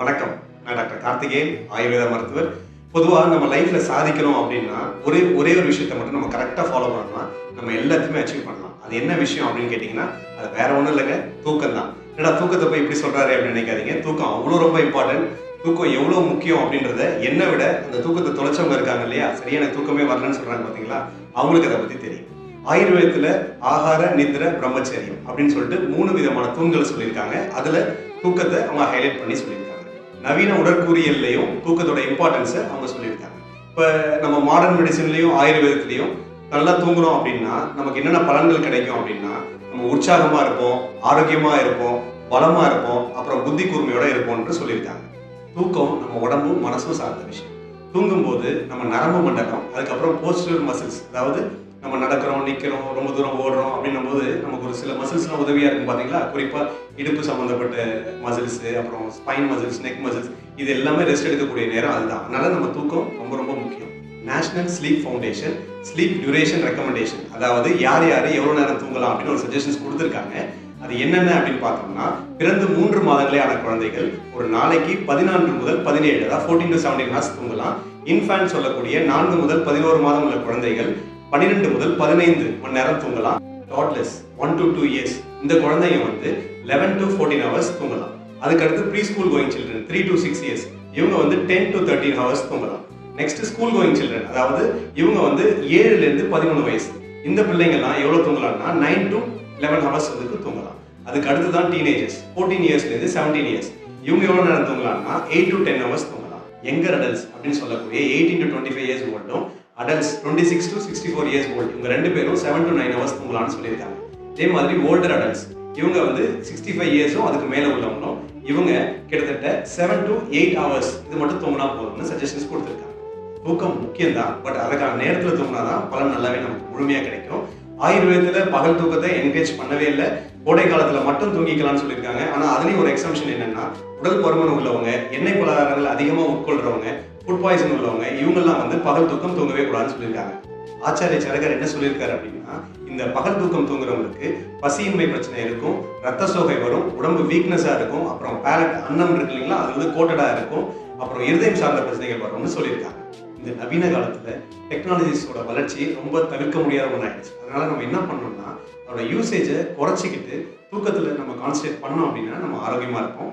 வணக்கம். நான் டாக்டர் கார்த்திகேயன், ஆயுர்வேத மருத்துவர். பொதுவா நம்ம லைஃப்ல சாதிக்கணும் அப்படின்னா, ஒரே ஒரே ஒரு விஷயத்த மட்டும் நம்ம கரெக்ட்டா ஃபாலோ பண்ணோம்னா, நம்ம எல்லாத்தையுமே அச்சீவ் பண்ணலாம். அது என்ன விஷயம் அப்படின்னு கேட்டீங்கன்னா, அது வேற ஒண்ணும் இல்லங்க, தூக்கம் தான். என்னடா தூக்கத்த போய் இப்படி சொல்றாரே அப்படின்னு நினைக்காதீங்க. தூக்கம் அவ்வளோ ரொம்ப இம்பார்ட்டன்ட். தூக்கம் எவ்வளோ முக்கியம் அப்படின்றத என்னை விட அந்த தூக்கத்த தொலைச்சவங்க இருக்காங்க இல்லையா? சரியா எனக்கு தூக்கமே வரலன்னு சொல்றாங்க பார்த்தீங்களா? அவங்களுக்கு அத பத்தி தெரியும். ஆயுர்வேதத்துல ஆகார, நித்ர, பிரம்மச்சரியம் அப்படின்னு சொல்லிட்டு 3 விதமான தூண்கள் சொல்லியிருக்காங்க. அதுல தூக்கத்த அவங்க ஹைலைட் பண்ணி சொல்லியிருக்காங்க. நவீன உடற்கூறியல்லையும் தூக்கத்தோட இம்பார்ட்டன்ஸை அவங்க சொல்லியிருக்காங்க. இப்போ நம்ம மாடர்ன் மெடிசன்லையும் ஆயுர்வேதத்துலையும் நல்லா தூங்குறோம் அப்படின்னா நமக்கு என்னென்ன பலன்கள் கிடைக்கும் அப்படின்னா, நம்ம உற்சாகமா இருப்போம், ஆரோக்கியமா இருப்போம், பலமா இருப்போம், அப்புறம் புத்தி கூர்மையோட இருப்போம்னு சொல்லியிருக்காங்க. தூக்கம் நம்ம உடம்பும் மனசும் சார்ந்த விஷயம். தூங்கும்போது நம்ம நரம்பு மண்டலம், அதுக்கப்புறம் போஸ்டர் மசில்ஸ், அதாவது நம்ம நடக்கிறோம், நிற்கிறோம், ரொம்ப தூரம் ஓடுறோம் அப்படின்னும் போது நமக்கு ஒரு சில மசில்ஸ்லாம் உதவியாக இருக்கும் பார்த்தீங்களா? குறிப்பாக இடுப்பு சம்மந்தப்பட்ட மசில்ஸ், அப்புறம் ஸ்பைன் மசில்ஸ், நெக் மசில்ஸ், இது எல்லாமே ரெஸ்ட் எடுக்கக்கூடிய நேரம் அதுதான். அதனால நம்ம தூக்கம் ரொம்ப ரொம்ப முக்கியம். National sleep foundation sleep duration recommendation, அதாவது யார் யார் எவ்வளோ நேரம் தூங்கலாம் அப்படின்னு ஒரு சஜஷன்ஸ் கொடுத்துருக்காங்க. அது என்னென்ன அப்படின்னு பார்த்தோம்னா, பிறந்து 3 மாதங்களே ஆன குழந்தைகள் ஒரு நாளைக்கு 14 முதல் 17, அதாவது 14 to 17 ஹார்ஸ் தூங்கலாம். இன்ஃபேன்ட் சொல்லக்கூடிய 4 முதல் 11 மாதம் உள்ள குழந்தைகள் 12 முதல் 15 மணி நேரம் தூங்கலாம். டாட்லெஸ் 1 to 2 இயர்ஸ் இந்த குழந்தைங்க வந்து 11 to 14 ஹவர்ஸ் தூங்கலாம். அதுக்கடுத்து preschool going children 3 to 6 years இவங்க வந்து 10 to 13 ஹவர்ஸ் தூங்கலாம். நெக்ஸ்ட் ஸ்கூல் கோயிங் சில்ட்ரன், அதாவது இவங்க வந்து 7 இருந்து 13 வயசு இந்த பிள்ளைங்கள்லாம் எவ்வளவு தூங்கலாம்னா 9 to 11 ஹவர்ஸ் வந்து தூங்கலாம். அதுக்கு அடுத்து தான் டீனேஜர்ஸ் 14 இயர்ஸ்ல இருந்து 17 இயர்ஸ் இவங்க எவ்வளவு நேரம் தூங்கலாம்னா 8 to 10 ஹவர்ஸ் தூங்கலாம். யங்கர் அடல்ட்ஸ் அப்படின்னு சொல்லக்கூடிய 18 to 25 இயர்ஸ் ஓல்டும், அடல்ட்ஸ் 26 to 64 இயர்ஸ் ஓல்டு, இவங்க 2 பேரும் 7 to 9 ஹவர்ஸ் தூங்கலாம்னு சொல்லியிருக்காங்க. இதே மாதிரி ஓல்டர் அடல்ட்ஸ் இவங்க வந்து 65 இயர்ஸும் அதுக்கு மேல உள்ளவங்களும் இவங்க கிட்டத்தட்ட 7 to 8 ஹவர்ஸ் இது மட்டும் தூங்கினா போதும்னு சஜஷன்ஸ் கொடுத்துருக்காங்க. தூக்கம் முக்கியம் தான், பட் அதுக்கான நேரத்தில் தூங்கினா தான் பலன் நல்லாவே நமக்கு முழுமையாக கிடைக்கும். ஆயுர்வேதத்தில் பகல் தூக்கத்தை என்கரேஜ் பண்ணவே இல்லை, கோடை காலத்தில் மட்டும் தூங்கிக்கலாம்னு சொல்லியிருக்காங்க. ஆனால் அதுலேயும் ஒரு எக்ஸம்ஷன் என்னன்னா, உடல் பருமன் உள்ளவங்க, எண்ணெய் பலகாரங்கள் அதிகமாக உட்கொள்றவங்க, ஃபுட் பாய்சன் உள்ளவங்க, இவங்கெல்லாம் வந்து பகல் தூக்கம் தூங்கவே கூடாதுன்னு சொல்லியிருக்காங்க. ஆச்சாரிய சரகர் என்ன சொல்லியிருக்காரு அப்படின்னா, இந்த பகல் தூக்கம் தூங்குறவங்களுக்கு பசியின்மை பிரச்சனை இருக்கும், ரத்த சோகை வரும், உடம்பு வீக்னஸாக இருக்கும், அப்புறம் பேலட் அன்னம் இருக்கு இல்லைங்களா, அது வந்து கோட்டடாக இருக்கும், அப்புறம் இருதயம் சார்ந்த பிரச்சனைகள் வரும்னு சொல்லியிருக்காங்க. இந்த நவீன காலத்துல டெக்னாலஜிஸோட வளர்ச்சி ரொம்ப தவிர்க்க முடியாத ஒன்று ஆயிடுச்சு. அதனால நம்ம என்ன பண்ணோம்னா, அதோட யூசேஜை குறைச்சிக்கிட்டு தூக்கத்துல நம்ம கான்சன்ட்ரேட் பண்ணோம் அப்படின்னா நம்ம ஆரோக்கியமா இருப்போம்.